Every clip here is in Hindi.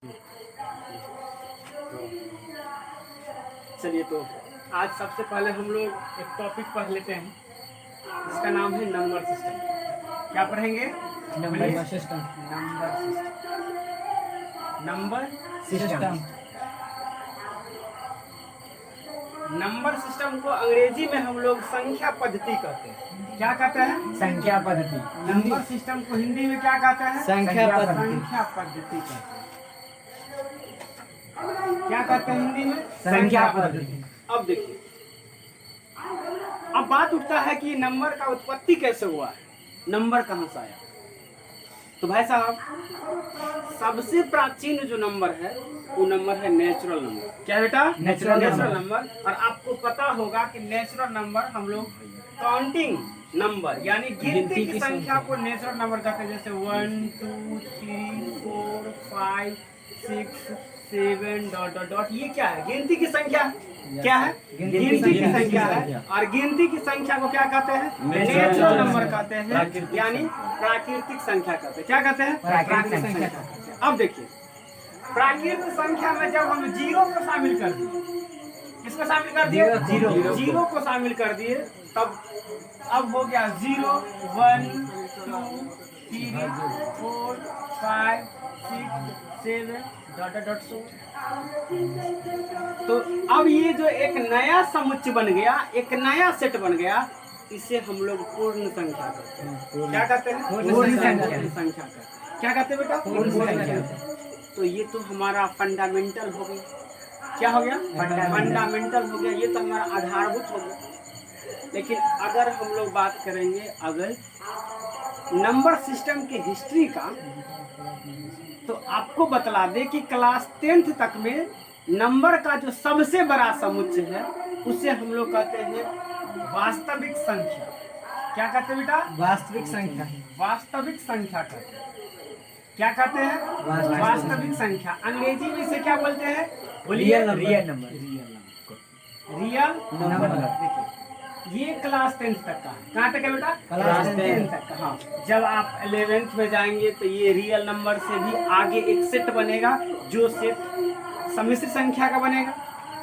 चलिए, तो आज सबसे पहले हम लोग एक टॉपिक पढ़ लेते हैं जिसका नाम है नंबर सिस्टम। क्या पढ़ेंगे? Number system. Number system. Number system को अंग्रेजी में हम लोग संख्या पद्धति कहते हैं। क्या कहते हैं? संख्या पद्धति। नंबर सिस्टम को हिंदी में क्या कहते हैं? संख्या पद्धति। संख्या पद्धति कहते हैं। क्या कहते हैं हिंदी में? संख्या पद्धति। अब देखिए, अब बात उठता है कि नंबर का उत्पत्ति कैसे हुआ है, नंबर कहाँ से आया। तो भाई साहब, सबसे प्राचीन जो नंबर है वो नंबर है नेचुरल नंबर। क्या बेटा? Natural number. और आपको पता होगा कि नेचुरल नंबर हम लोग काउंटिंग नंबर यानी गिनती की संख्या को नेचुरल नंबर कहते हैं। जैसे 1 2 3 4 5 6 7 डॉट डॉट डॉट। ये क्या है? गिनती की संख्या। क्या है? गिनती की संख्या है। और गिनती की संख्या को क्या कहते हैं? नेचुरल नंबर कहते हैं, यानी प्राकृतिक संख्या कहते हैं। क्या कहते हैं? प्राकृतिक संख्या। अब देखिए, प्राकृतिक संख्या में जब हम जीरो को शामिल कर दिए, किसको शामिल कर दिए? जीरो को शामिल कर दिए, तब अब हो गया 0 1 2 3 4 5 6 7 डॉट डॉट डॉट। तो अब ये जो एक नया समुच्चय बन गया, एक नया सेट बन गया, इसे हम लोग पूर्ण संख्या कहते हैं। क्या कहते हैं? पूर्ण संख्या कहते हैं। क्या कहते हैं बेटा? पूर्ण संख्या। तो ये तो हमारा फंडामेंटल हो गया। क्या हो गया? फंडामेंटल हो गया। ये तो हमारा आधारभूत हो गया। लेकिन अगर हम लोग बात करेंगे अगर नंबर सिस्टम की हिस्ट्री का, तो आपको बतला दे कि क्लास 10th तक में नंबर का जो सबसे बड़ा समुच्चय है उसे हम लोग कहते हैं वास्तविक संख्या। क्या कहते हैं बेटा? वास्तविक संख्या। वास्तविक संख्या कहते हैं। क्या कहते हैं? वास्तविक संख्या। अंग्रेजी में इसे क्या बोलते हैं? बोलिए। Real number. Real number. देखिए, ये क्लास 10th तक का है। कहाँ तक है बेटा? क्लास 10th तक का। हाँ, जब आप 11th में जाएंगे तो ये रियल नंबर से भी आगे एक सेट बनेगा, जो सेट सम्मिश्र संख्या का बनेगा।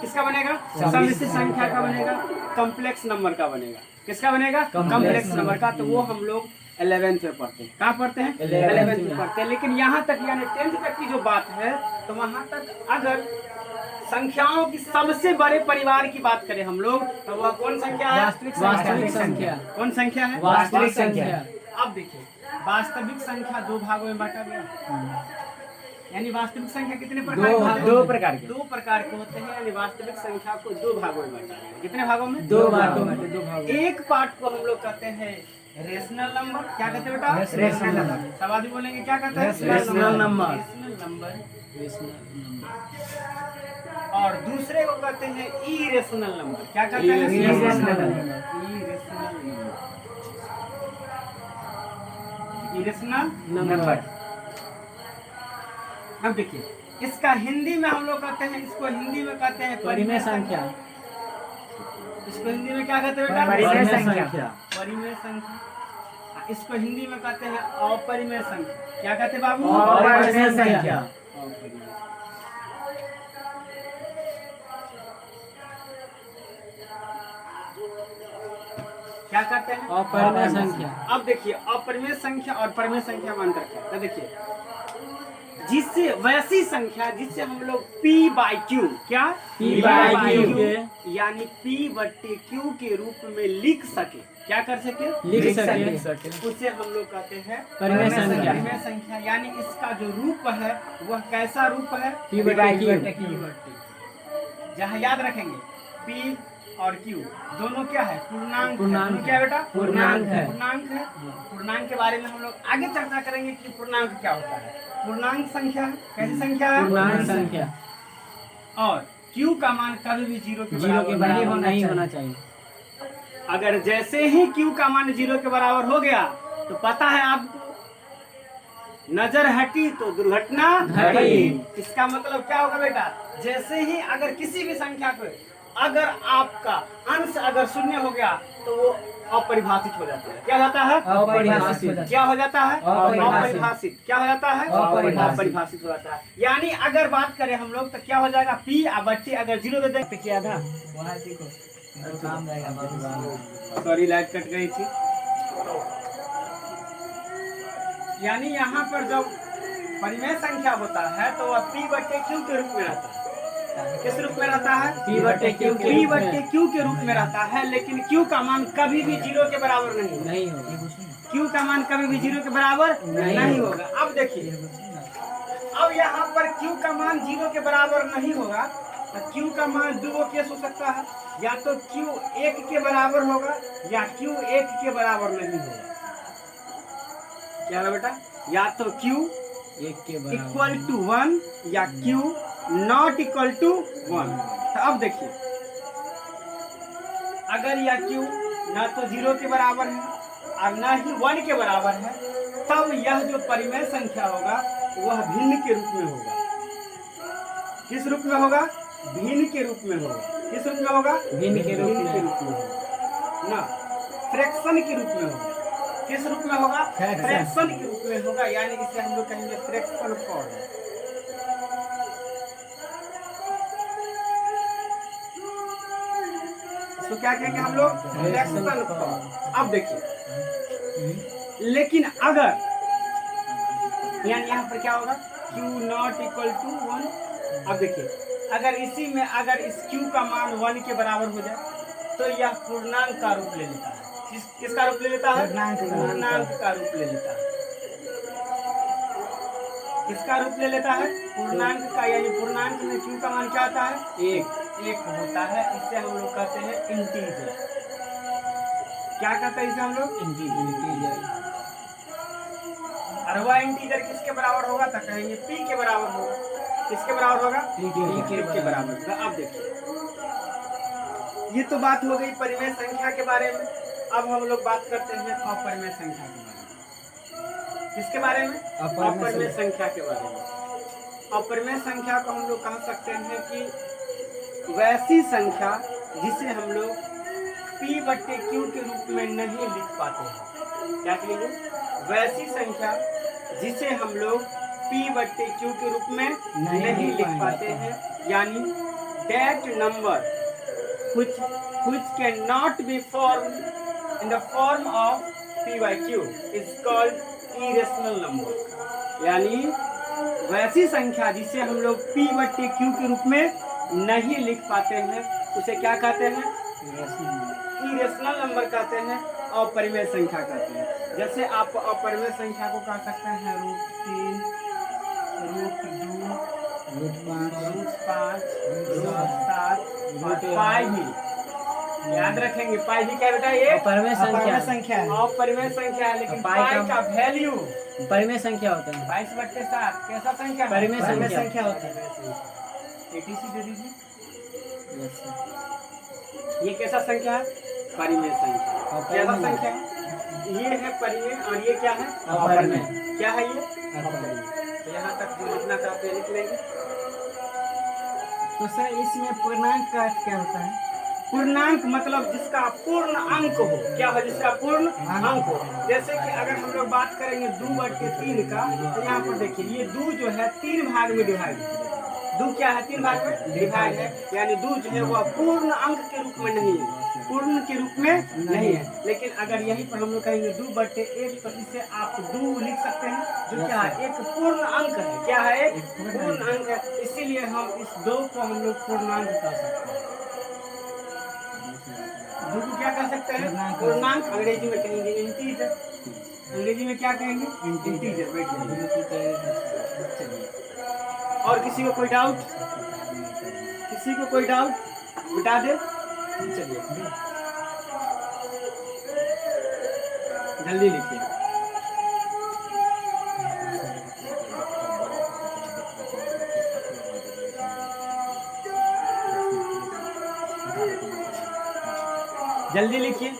किसका बनेगा? सम्मिश्र संख्या का बनेगा। कॉम्प्लेक्स नंबर का बनेगा। किसका बनेगा? कॉम्प्लेक्स नंबर का। तो वो हम लोग 11th में पढ़ते हैं। कहाँ पढ़ते हैं? 11th में पढ़ते हैं। लेकिन यहाँ तक यानी 10th तक की जो बात है, तो वहाँ तक अगर संख्याओं की सबसे बड़े परिवार की बात करें हम लोग, तो वह कौन संख्या है? वास्तविक संख्या। कौन संख्या है? वास्तविक संख्या। अब देखिए, वास्तविक संख्या दो भागों में बांटा गया। यानी वास्तविक संख्या कितने प्रकार के होते हैं? दो प्रकार के। दो प्रकार के होते हैं। यानी वास्तविक संख्या को दो भागों में बांटा गया। कितने भागों में? दो भागों में। एक पार्ट को हम लोग कहते हैं रेशनल नंबर। क्या कहते हैं बेटा? Rational number. सब आदमी बोलेंगे क्या कहते हैं? Rational number. और दूसरे को कहते हैं इरेशनल नंबर। क्या कहते हैं? Irrational number. अब देखिए, इसका हिंदी में हम लोग कहते हैं, इसको हिंदी में कहते हैं परिमेय संख्या। इसको हिंदी में क्या कहते हैं बेटा? परिमेय संख्या। परिमेय संख्या। इसको हिंदी में कहते हैं अपरिमेय संख्या। क्या कहते हैं बाबू? अपरिमेय संख्या। क्या कहते हैं? अपरिमेय संख्या। अब देखिए, अपरिमेय संख्या और परिमेय संख्या में अंतर क्या है? तो देखिए, जिससे वैसी संख्या जिससे हम लोग P/Q, क्या P/Q यानी P/Q के रूप में लिख सके। क्या कर सके? लिख सके। उसे हम लोग कहते हैं परिमेय संख्या। परिमेय संख्या। यानी इसका जो रूप है वह कैसा रूप है? P/Q। जहाँ याद रखेंगे P और Q दोनों क्या है? पूर्णांक। पूर्णांक। क्या बेटा? पूर्णांक है। पूर्णांक है। पूर्णांक के बारे में हम लोग आगे चर्चा करेंगे कि पूर्णांक क्या होता है। पूर्णांक संख्या कैसी संख्या है? पूर्णांक संख्या। और Q का मान कभी भी जीरो के बराबर नहीं होना चाहिए। अगर जैसे ही Q का मान 0 के बराबर हो गया तो पता है आपको, नजर हटी तो दुर्घटना घटी। इसका मतलब क्या होगा बेटा? जैसे ही अगर किसी भी संख्या को अगर आपका अंश अगर 0 हो गया तो वो अपरिभाषित हो जाता है। क्या जाता है? अपरिभाषित। क्या हो जाता है? अपरिभाषित। अपरिभाषित। क्या हो जाता है? अपरिभाषित हो जाता है। यानी अगर बात करें हम लोग तो क्या हो जाएगा? पी बट्टी अगर 0 दे दें क्या था? सॉरी लाइट कट गई थी। यानी यहाँ पर जब परिमेय संख्या होता है तो वह पी बट्टे क्यू के रूप में रहता है। किस रूप में रहता है? P बट्टे Q के P रूप में। बट्टे Q के रूप में रहता है, लेकिन Q का मान कभी भी 0 के बराबर नहीं होगा। नहीं होगा। Q का मान कभी भी 0 के बराबर नहीं होगा। अब देखिए, अब यहाँ पर Q का मान 0 के बराबर नहीं होगा तो Q का मान दो केस हो सकता है, या तो Q 1 के बराबर होगा या Q 1 के बराबर नहीं होगा। क्या है बेटा? या तो Q इक्वल टू 1 या Q नॉट इक्वल टू 1। तो अब देखिए, अगर यह Q ना तो 0 के बराबर है और ना ही 1 के बराबर है, तब यह जो परिमेय संख्या होगा वह भिन्न के रूप में होगा। किस रूप में होगा? भिन्न के रूप में होगा। किस रूप में होगा? भिन्न के रूप में होगा ना, फ्रैक्शन के रूप में होगा। किस रूप में होगा? फ्रैक्शन के रूप में होगा। यानी इसे हम लोग कहेंगे फ्रैक्शन फॉर्म। इसको क्या कहेंगे हम लोग? Fraction form. अब देखिए, लेकिन अगर यानी यहाँ पर क्या होगा? Q not equal to 1। अब देखिए, अगर इसी में अगर इस Q का मान 1 के बराबर हो जाए तो यह पूर्णांक का रूप ले लेता है। किसका रूप ले लेता है? पूर्णांक का रूप ले लेता है। किसका रूप ले लेता है? पूर्णांक का। यानी पूर्णांक में Q का मान क्या होता है? 1 होता है। इसे हम लोग कहते हैं इंटीजर। क्या कहते हैं इसे हम लोग? इंटीजर। और वह इंटीजर किसके बराबर होगा? तो कहेंगे P के बराबर होगा। किसके बराबर होगा? P के बराबर होगा। अब देखिए, ये तो बात हो गई परिमेय संख्या के बारे में। अब हम लोग बात करते हैं अपरिमेय संख्या के बारे में। किसके बारे में? अपरिमेय संख्या के बारे में। अपरिमेय संख्या को हम लोग कह सकते हैं कि वैसी संख्या जिसे हम लोग P बट्टे Q के रूप में नहीं लिख पाते हैं। क्या कहेंगे? वैसी संख्या जिसे हम लोग P बट्टे Q के रूप में नहीं लिख पाते हैं। यानी that number which cannot be formed in the form of P by Q is called irrational number। यानी वैसी संख्या जिसे हम लोग P बट्टे Q के रूप में नहीं लिख पाते हैं उसे क्या कहते हैं? इरेशनल नंबर कहते हैं, अपरिमेय संख्या कहते हैं। जैसे आप अपरिमेय संख्या को कह सकते हैं √3, √2, √5, √7 और पाई भी। याद रखेंगे, पाई भी क्या बेटा? ये अपरिमेय संख्या है। अपरिमेय संख्या है, लेकिन पाई का वैल्यू परिमेय संख्या होता है। 22/7 कैसा संख्या? परिमेय संख्या होता है। ATC दे दीजिए। ये कैसा संख्या है? परिमेय संख्या। कैसा संख्या है? ये है परिमेय और ये क्या है? अपरिमेय। क्या है ये? अपरिमेय। तो यहाँ तक जो लिखना चाहते हैं लिख लेंगे। तो सर इसमें पूर्णांक का अर्थ क्या होता है? पूर्णांक मतलब जिसका पूर्ण अंक हो। क्या हो? जिसका पूर्ण अंक हो। जैसे कि अगर हम लोग बात करेंगे 2/3 का, तो यहाँ पर देखिए ये 2 जो है 3 भाग में डिवाइड है। 2 क्या है? 3 भाग में डिवाइड है। यानी 2 जो है वह पूर्ण अंक के रूप में नहीं है, पूर्ण के रूप में नहीं है। लेकिन अगर यहीं पर हम लोग कहेंगे 2/1 तो इसे आप 2 लिख सकते हैं, जो क्या है? एक पूर्ण अंक है। क्या है? एक पूर्ण अंक है। इसीलिए हम इस 2 को हम लोग पूर्णांक कह सकते हैं। 2 को क्या कह सकते हैं? पूर्णांक। अंग्रेजी में कहेंगे इंटीजर। अंग्रेजी में क्या कहेंगे? इंटीजर। बैठ जाइए। और किसी को कोई डाउट? किसी को कोई डाउट? बता दे। चलिए जल्दी लिखिए। जल्दी लिखिए।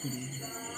शुक्रिया।